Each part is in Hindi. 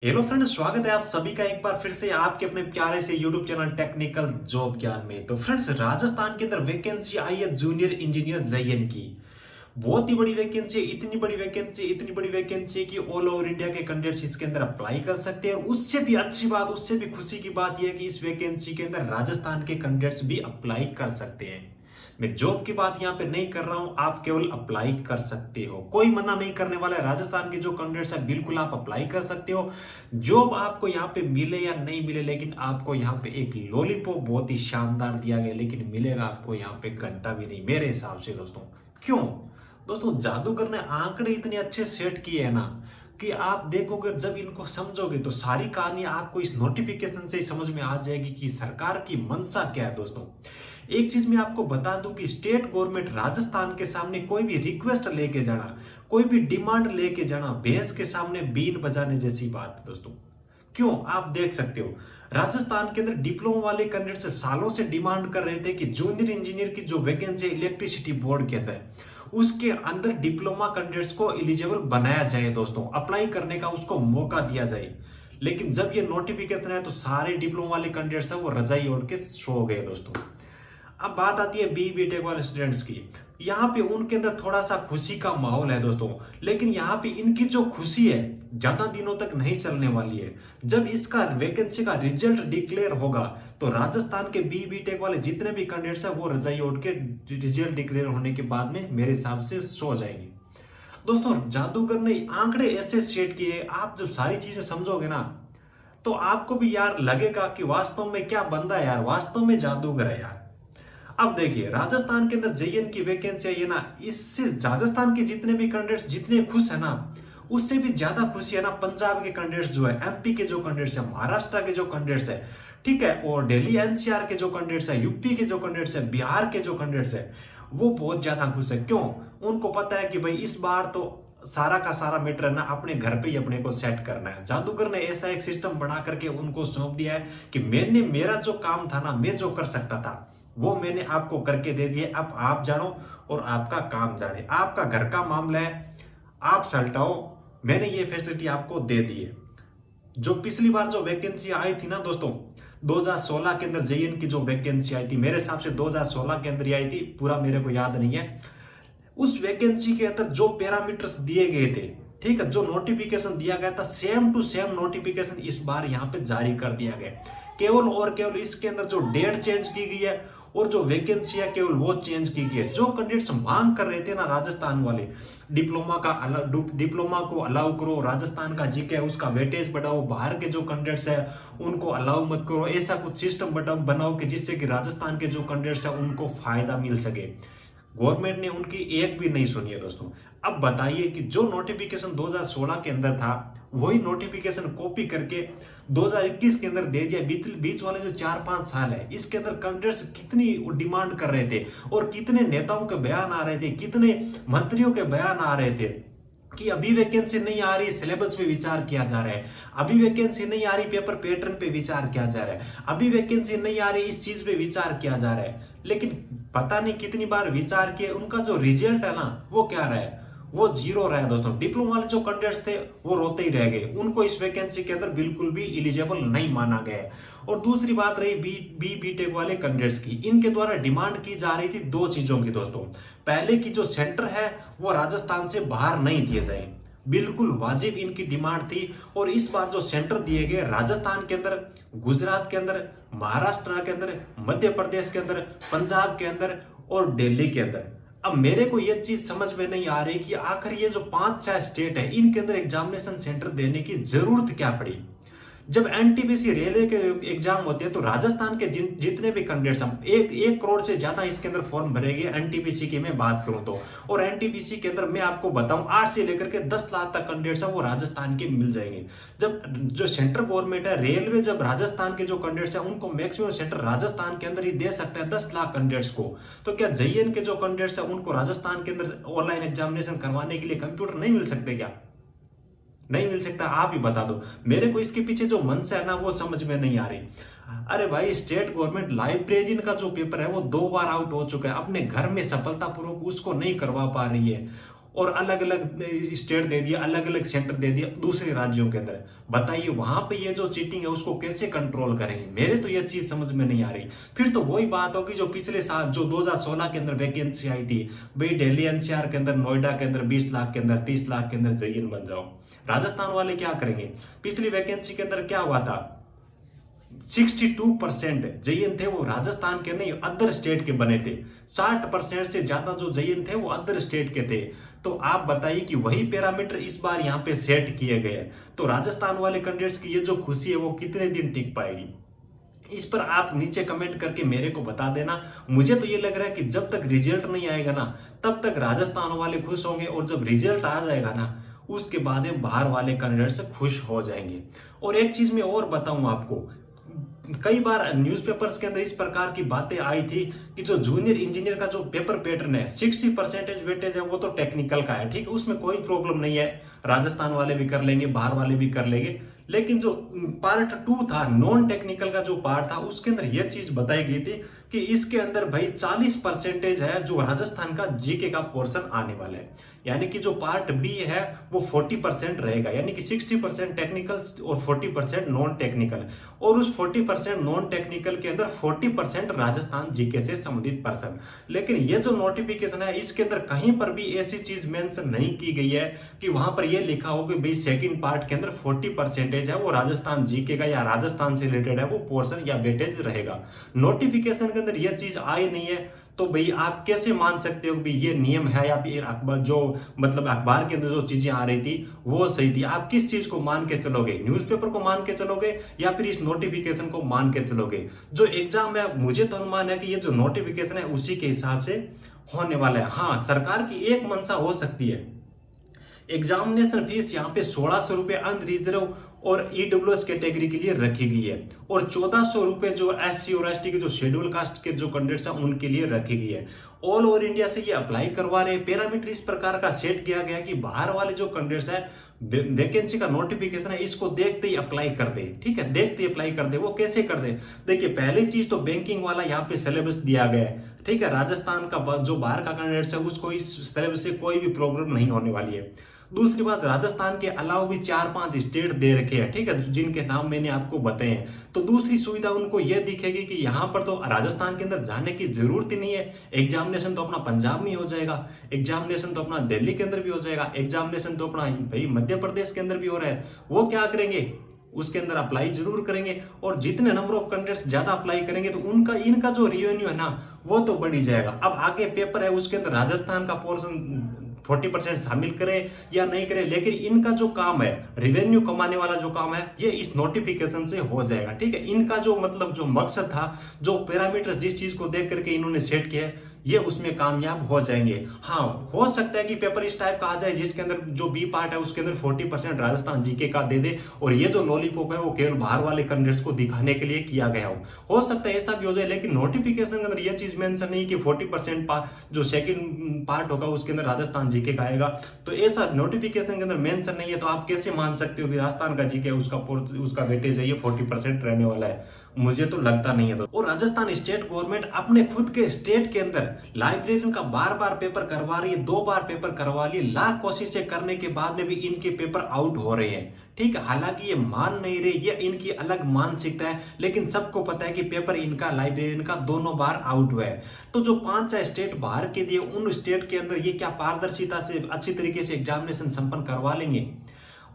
हेलो फ्रेंड्स, स्वागत है आप सभी का एक बार फिर से आपके अपने प्यारे से यूट्यूब चैनल टेक्निकल जॉब ज्ञान में। तो फ्रेंड्स, राजस्थान के अंदर वैकेंसी आई है जूनियर इंजीनियर जेईएन की। बहुत ही बड़ी वैकेंसी, इतनी बड़ी वैकेंसी कि ऑल ओवर इंडिया के कैंडिडेट्स इसके अंदर अप्लाई कर सकते हैं। और उससे भी अच्छी बात, उससे भी खुशी की बात यह है कि इस वैकेंसी के अंदर राजस्थान के कैंडिडेट्स भी अप्लाई कर सकते हैं। मैं जॉब की बात यहाँ पे नहीं कर रहा हूं, आप केवल अप्लाई कर सकते हो, कोई मना नहीं करने वाला है। राजस्थान के जो कैंडिडेट्स है बिल्कुल आप अप्लाई कर सकते हो। जॉब आपको यहाँ पे मिले या नहीं मिले, लेकिन आपको यहाँ पे एक लॉलीपॉप बहुत ही शानदार दिया गया, लेकिन मिलेगा आपको यहाँ पे घंटा भी नहीं मेरे हिसाब से दोस्तों। क्यों दोस्तों? जादूगर ने आंकड़े इतने अच्छे सेट किए हैं ना कि आप देखोगे, जब इनको समझोगे तो सारी कहानी आपको इस नोटिफिकेशन से ही समझ में आ जाएगी कि सरकार की मंशा क्या है दोस्तों। एक चीज मैं आपको बता दूं कि स्टेट गवर्नमेंट राजस्थान के सामने कोई भी रिक्वेस्ट लेके जाना, कोई भी डिमांड लेके जाना, भैंस के सामने बीन बजाने जैसी बात है दोस्तों। क्यों? आप देख सकते हो, राजस्थान के अंदर डिप्लोमा वाले कैंडिडेट से सालों से डिमांड कर रहे थे कि जूनियर इंजीनियर की जो वैकेंसी इलेक्ट्रिसिटी बोर्ड के अंदर, उसके अंदर डिप्लोमा कैंडिडेट्स को एलिजिबल बनाया जाए दोस्तों, अप्लाई करने का उसको मौका दिया जाए। लेकिन जब ये नोटिफिकेशन है तो सारे डिप्लोमा वाले कैंडिडेट्स है वो रजाई ओढ़ के सो गए दोस्तों। अब बात आती है बी बीटेक वाले स्टूडेंट्स की। यहाँ पे उनके अंदर थोड़ा सा खुशी का माहौल है दोस्तों, लेकिन यहाँ पे इनकी जो खुशी है ज्यादा दिनों तक नहीं चलने वाली है। जब इसका वैकेंसी का रिजल्ट डिक्लेयर होगा तो राजस्थान के बी बीटेक वाले जितने भी कैंडिडेट्स है वो रजाई ओढ़ के रिजल्ट डिक्लेयर होने के बाद में मेरे हिसाब से सो जाएंगे दोस्तों। जादूगर ने आंकड़े ऐसे सेट किए, आप जब सारी चीजें समझोगे ना तो आपको भी यार लगेगा कि वास्तव में क्या बंदा है यार, वास्तव में जादूगर है यार। अब देखिए, राजस्थान के अंदर जेईएन की वैकेंसी है ना, इससे राजस्थान के जितने भी कैंडिडेट्स जितने खुश है ना, उससे भी ज्यादा खुशी है ना पंजाब के कैंडिडेट्स जो है, एमपी के जो कैंडिडेट्स है, महाराष्ट्र के जो कैंडिडेट्स है, ठीक है, और दिल्ली एनसीआर के जो कैंडिडेट्स है, यूपी के जो कैंडिडेट्स है, बिहार के जो कैंडिडेट्स है, वो बहुत ज्यादा खुश है। क्यों? उनको पता है कि भाई इस बार तो सारा का सारा मैटर है ना अपने घर पे ही अपने को सेट करना है। जादूगर ने ऐसा एक सिस्टम बना करके उनको सौंप दिया है कि मैंने, मेरा जो काम था ना, मैं जो कर सकता था वो मैंने आपको करके दे दिए। अब आप जानो और आपका काम जाने, आपका घर का मामला है, आप सलटाओ, मैंने ये फैसिलिटी आपको दे दी है। जो पिछली बार जो वैकेंसी आई थी ना दोस्तों, 2016 के अंदर जेईएन की जो वैकेंसी आई थी, मेरे हिसाब से 2016 के अंदर ही आई थी, पूरा मेरे को याद नहीं है। उस वैकेंसी के अंदर जो पैरामीटर्स दिए गए थे, ठीक है, जो नोटिफिकेशन दिया गया था, सेम टू सेम नोटिफिकेशन इस बार यहाँ पे जारी कर दिया गया। केवल और केवल इसके अंदर जो डेट चेंज की गई है और जो वैकेंसी है केवल वो चेंज की गई है। जो कैंडिडेट्स मांग कर रहे थे ना राजस्थान वाले, डिप्लोमा को अलाउ करो, राजस्थान का जीके है उसका वेटेज बढ़ाओ, बाहर के जो कैंडिडेट्स है उनको अलाउ मत करो, ऐसा कुछ सिस्टम बनाओ कि जिससे कि राजस्थान के जो कैंडिडेट्स है उनको फायदा मिल सके। गवर्नमेंट ने उनकी एक भी नहीं सुनी है दोस्तों। अब बताइए कि जो नोटिफिकेशन 2016 के अंदर था वही नोटिफिकेशन कॉपी करके 2021 के अंदर दे दिया। बीच वाले जो 4-5 साल है इसके अंदर कैंडिडेट्स कितनी डिमांड कर रहे थे और कितने नेताओं के बयान आ रहे थे, कितने मंत्रियों के बयान आ रहे थे कि अभी वैकेंसी नहीं आ रही, सिलेबस पे विचार किया जा रहा है, अभी वैकेंसी नहीं आ रही, पेपर पैटर्न पे विचार किया जा रहा है, अभी वैकेंसी नहीं आ रही, इस चीज पे विचार किया जा रहा है। लेकिन पता नहीं कितनी बार विचार किए, उनका जो रिजल्ट है ना वो क्या रहा है, वो जीरो रहा है दोस्तों। डिप्लोमा वाले जो कैंडिडेट्स थे वो रोते ही रह गए, उनको इस वैकेंसी के अंदर बिल्कुल भी एलिजिबल नहीं माना गया है। और दूसरी बात रही बीटेक वाले कैंडिडेट्स की, इनके द्वारा डिमांड की जा रही थी दो चीजों की दोस्तों। पहले की जो सेंटर है वो राजस्थान से बाहर नहीं दिए जाए, बिल्कुल वाजिब इनकी डिमांड थी। और इस बार जो सेंटर दिए गए राजस्थान के अंदर, गुजरात के अंदर, महाराष्ट्र के अंदर, मध्य प्रदेश के अंदर, पंजाब के अंदर और दिल्ली के अंदर। अब मेरे को यह चीज समझ में नहीं आ रही कि आखिर ये जो 5-6 स्टेट है इनके अंदर एग्जामिनेशन सेंटर देने की जरूरत क्या पड़ी। जब एनटीपीसी रेलवे के एग्जाम होते हैं तो राजस्थान के जितने भी कैंडिडेट्स हम 1 करोड़ से ज्यादा इसके अंदर फॉर्म भरेंगे एनटीपीसी की मैं बात करूं तो। और एनटीपीसी के अंदर मैं आपको बताऊं 8 से लेकर के 10 लाख तक कैंडिडेट्स है वो राजस्थान के मिल जाएंगे। जब जो सेंट्रल गवर्नमेंट है, रेलवे जब राजस्थान के जो कैंडिडेट्स है उनको मैक्सिमम सेंटर राजस्थान के अंदर ही दे सकता है 10 लाख कैंडिडेट्स को, तो क्या जेईएन के जो कैंडिडेट्स है उनको राजस्थान के अंदर ऑनलाइन एग्जामिनेशन करवाने के लिए कंप्यूटर नहीं मिल सकते क्या? नहीं मिल सकता? आप ही बता दो। मेरे को इसके पीछे जो मंशा है ना वो समझ में नहीं आ रही। अरे भाई, स्टेट गवर्नमेंट लाइब्रेरियन का जो पेपर है वो 2 बार आउट हो चुका है, अपने घर में सफलतापूर्वक उसको नहीं करवा पा रही है। और अलग अलग स्टेट दे दिया, अलग अलग सेंटर दे दिया दूसरे राज्यों के अंदर। बताइए वहां पे ये जो चीटिंग है उसको कैसे कंट्रोल करेंगे? मेरे तो ये चीज समझ में नहीं आ रही। फिर तो वही बात होगी जो पिछले साल जो 2016 के अंदर वैकेंसी आई थी, भाई दिल्ली एनसीआर के अंदर, नोएडा के अंदर 20 लाख के अंदर, 30 लाख के अंदर जयन बन जाओ। राजस्थान वाले क्या करेंगे? पिछली वैकेंसी के अंदर क्या हुआ था, 62% जयन थे वो राजस्थान के नहीं अदर स्टेट के बने थे। 60% से ज्यादा जो जयन थे वो अदर स्टेट के थे। तो आप बताइए कि वही पैरामीटर इस बार यहाँ पे सेट किए गए। तो राजस्थान वाले कैंडिडेट्स की ये जो खुशी है वो कितने दिन टिक पाएगी? इस पर आप नीचे कमेंट करके मेरे को बता देना। मुझे तो ये लग रहा है कि जब तक रिजल्ट नहीं आएगा ना तब तक राजस्थान वाले खुश होंगे, और जब रिजल्ट आ जाएगा ना उसके बाद में बाहर वाले कैंडिडेट से खुश हो जाएंगे। और एक चीज मैं और बताऊं आपको, कई बार न्यूज़पेपर्स के अंदर इस प्रकार की बातें आई थी कि जो जूनियर इंजीनियर का जो पेपर पैटर्न है 60% वेटेज है वो तो टेक्निकल का है, ठीक है, उसमें कोई प्रॉब्लम नहीं है, राजस्थान वाले भी कर लेंगे, बाहर वाले भी कर लेंगे। लेकिन जो पार्ट 2 था, नॉन टेक्निकल का जो पार्ट था, उसके अंदर यह चीज बताई गई थी कि इसके अंदर भाई 40% है जो राजस्थान का जीके का पोर्शन आने वाला है। यानी कि जो पार्ट बी है वो 40% रहेगा, यानी कि 60% टेक्निकल और 40% नॉन टेक्निकल। और उस 40% नॉन टेक्निकल के अंदर 40% राजस्थान जीके से संबंधित पर्सन। लेकिन ये जो नोटिफिकेशन है इसके अंदर कहीं पर भी ऐसी चीज मेंशन नहीं की गई है कि वहां पर यह लिखा हो कि भाई सेकंड पार्ट के अंदर 40% है वो राजस्थान जीके का या राजस्थान से रिलेटेड है वो पोर्शन या वेटेज रहेगा। नोटिफिकेशन के अंदर यह चीज आई नहीं है। तो भाई आप कैसे मान सकते हो कि ये नियम है या फिर अखबार जो मतलब अखबार के अंदर जो चीजें आ रही थी वो सही थी? आप किस चीज को मान के चलोगे? न्यूज़पेपर को मान के चलोगे या फिर इस नोटिफिकेशन को मान के चलोगे? जो एग्जाम है मुझे तो अनुमान है कि ये जो नोटिफिकेशन है उसी के हिसाब से होने वाला है। हाँ, सरकार की एक मंशा हो सकती है, एग्जामिनेशन फीस यहाँ पे 1600 रुपए अनरिजर्व और ईडब्ल्यूएस कैटेगरी के लिए रखी गई है, और 1400 रुपए जो एससी और एसटी के जो शेड्यूल कास्ट के जो कैंडिडेट्स हैं उनके लिए रखी गई है। ऑल ओवर इंडिया से ये अप्लाई करवा रहे हैं। पैरामीटर इस प्रकार का सेट किया गया कि बाहर वाले जो कैंडिडेट्स है वैकेंसी का नोटिफिकेशन है इसको देखते ही अप्लाई कर दे, ठीक है, देखते ही अप्लाई कर दे। वो कैसे कर दे? देखिए, पहली चीज तो बैंकिंग वाला यहाँ पे सिलेबस दिया गया है, ठीक है, राजस्थान का जो बाहर का कैंडिडेट्स है उसको इस सिलेबस से कोई भी प्रॉब्लम नहीं होने वाली है। दूसरी बात, राजस्थान के अलावा भी 4-5 स्टेट दे रखे हैं, ठीक है, जिनके नाम मैंने आपको बताए हैं। तो दूसरी सुविधा उनको यह दिखेगी कि यहाँ पर तो राजस्थान के अंदर जाने की जरूरत ही नहीं है। एग्जामिनेशन तो अपना पंजाब में हो जाएगा, एग्जामिनेशन तो अपना दिल्ली के अंदर भी हो जाएगा, एग्जामिनेशन तो अपना भाई मध्य प्रदेश के अंदर भी हो रहा है। वो क्या करेंगे? उसके अंदर अप्लाई जरूर करेंगे, और जितने नंबर ऑफ कैंडिडेट्स ज्यादा अप्लाई करेंगे तो उनका इनका जो रेवेन्यू है ना वो तो बढ़ ही जाएगा। अब आगे पेपर है उसके अंदर राजस्थान का पोर्शन 40% शामिल करें या नहीं करें, लेकिन इनका जो काम है, रेवेन्यू कमाने वाला जो काम है, ये इस नोटिफिकेशन से हो जाएगा, ठीक है। इनका जो मतलब जो मकसद था, जो पैरामीटर जिस चीज को देख करके इन्होंने सेट किया है, ये उसमें कामयाब हो जाएंगे। हाँ, हो सकता है कि पेपर इस टाइप का आ जाए जिसके अंदर जो बी पार्ट है उसके अंदर 40% राजस्थान जीके का दे दे, और ये जो लॉलीपॉप है वो केवल बाहर वाले कैंडिडेट्स को दिखाने के लिए किया गया हो सकता है ऐसा भी हो जाए। लेकिन नोटिफिकेशन के अंदर ये चीज मेंशन नहीं कि 40% जो सेकंड पार्ट होगा उसके अंदर राजस्थान जीके का आएगा। तो ऐसा नोटिफिकेशन के अंदर मेंशन नहीं है, तो आप कैसे मान सकते हो कि राजस्थान का जीके उसका वेटेज है ये 40% रहने वाला है? मुझे तो लगता नहीं है। और राजस्थान स्टेट गवर्नमेंट अपने खुद के स्टेट के अंदर लाइब्रेरियन का बार बार पेपर करवा रही है, 2 बार पेपर करवा रही है, लाख कोशिशें करने के बाद में भी इनके पेपर आउट हो रहे हैं, ठीक है। हालांकि ये मान नहीं रहे, ये इनकी अलग मानसिकता है, लेकिन सबको पता है कि पेपर इनका लाइब्रेरियन का दोनों बार आउट हुआ है। तो जो 5 स्टेट बाहर के दिए, उन स्टेट के अंदर ये क्या पारदर्शिता से अच्छी तरीके से एग्जामिनेशन संपन्न करवा लेंगे?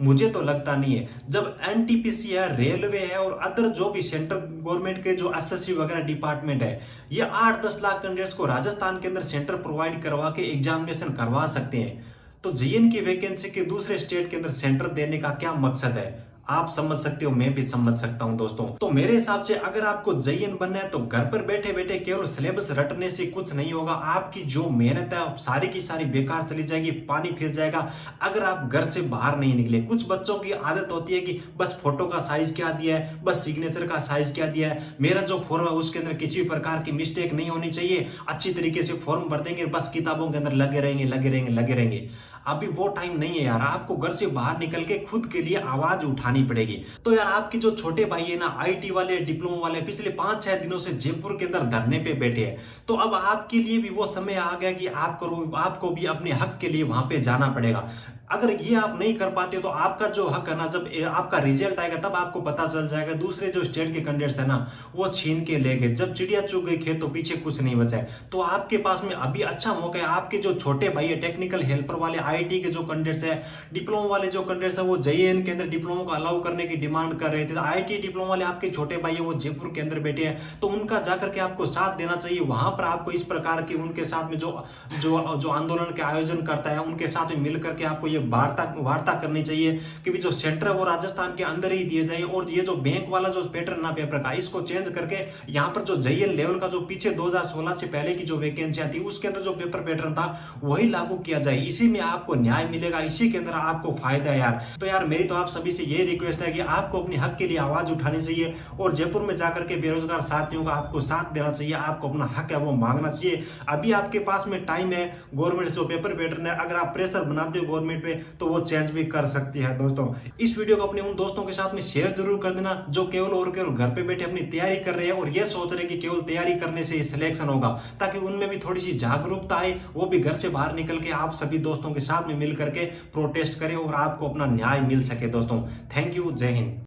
मुझे तो लगता नहीं है। जब एनटीपीसी है, रेलवे है और अदर जो भी सेंट्रल गवर्नमेंट के जो एसएससी वगैरह डिपार्टमेंट है, ये 8-10 लाख कैंडिडेट्स को राजस्थान के अंदर सेंटर प्रोवाइड करवा के एग्जामिनेशन करवा सकते हैं, तो जेएन की वैकेंसी के दूसरे स्टेट के अंदर सेंटर देने का क्या मकसद है? आप समझ सकते हो, मैं भी समझ सकता हूं दोस्तों। तो मेरे हिसाब से अगर आपको जेईएन बनना है तो घर पर बैठे बैठे केवल सिलेबस रटने से कुछ नहीं होगा। आपकी जो मेहनत है सारी की सारी बेकार चली जाएगी, पानी फिर जाएगा अगर आप घर से बाहर नहीं निकले। कुछ बच्चों की आदत होती है कि बस फोटो का साइज क्या दिया है, बस सिग्नेचर का साइज क्या दिया है, मेरा जो फॉर्म है उसके अंदर किसी भी प्रकार की मिस्टेक नहीं होनी चाहिए, अच्छी तरीके से फॉर्म भर देंगे, बस किताबों के अंदर लगे रहेंगे लगे रहेंगे लगे रहेंगे। अभी वो टाइम नहीं है यार, आपको घर से बाहर निकल के खुद के लिए आवाज उठानी पड़ेगी। तो यार आपके जो छोटे भाई है ना, आईटी वाले, डिप्लोमा वाले, पिछले 5-6 दिनों से जयपुर के अंदर धरने पे बैठे हैं। तो अब आपके लिए भी वो समय आ गया कि आपको भी अपने हक के लिए वहां पे जाना पड़ेगा। अगर ये आप नहीं कर पाते तो आपका जो हक है ना, जब आपका रिजल्ट आएगा तब आपको पता चल जाएगा। दूसरे जो स्टेट के कैंडिडेट्स है ना, वो छीन के ले गए। जब चिड़िया चुग गई खेत तो पीछे कुछ नहीं बचा है। तो आपके पास में अभी अच्छा मौका है। आपके जो छोटे भाई है, टेक्निकल हेल्पर वाले, आईटी के जो कैंडिडेट्स है, डिप्लोमा वाले जो कैंडिडेट्स है, वो जेईएन के अंदर डिप्लोमा को अलाउ करने की डिमांड कर रहे थे। आईटी डिप्लोमा वाले आपके छोटे भाई है, वो जयपुर के अंदर बैठे हैं। तो उनका जाकर के आपको साथ देना चाहिए। वहां पर आपको इस प्रकार की उनके साथ में जो जो जो आंदोलन के आयोजन करता है उनके साथ में मिलकर के आपको ये वार्ता करनी चाहिए कि भी जो सेंटर है वो राजस्थान के अंदर ही दिए जाए। और ये जो बैंक वाला जो पैटर्न ना पेपर का, इसको चेंज करके यहाँ पर जो जेईएन लेवल का जो पीछे 2016 से पहले की जो वैकेंसियां थी उसके अंदर जो पेपर पैटर्न था वही लागू किया जाए। इसी में आपको न्याय मिलेगा, इसी के अंदर आपको फायदा है यार। तो यार मेरी तो आप सभी से यही रिक्वेस्ट है कि आपको अपने हक के लिए आवाज उठानी चाहिए और जयपुर में जाकर के बेरोजगार साथियों का आपको साथ देना चाहिए। आपको अपना हक है वो मांगना चाहिए। अभी आपके पास में टाइम है। गवर्नमेंट जो पेपर पैटर्न है, अगर आप प्रेशर बनाते हो गवर्नमेंट पे तो वो चेंज भी कर सकती है। दोस्तों इस वीडियो को अपने उन दोस्तों के साथ में शेयर जरूर कर देना जो केवल और केवल घर पे बैठे अपनी तैयारी कर रहे हैं और ये सोच रहे हैं कि केवल तैयारी करने से ही सिलेक्शन होगा, ताकि उनमें भी थोड़ी सी जागरूकता आए, वो भी घर से बाहर निकल के आप सभी दोस्तों के साथ में मिल करके प्रोटेस्ट करें और आपको अपना न्याय मिल सके। दोस्तों थैंक यू, जय हिंद।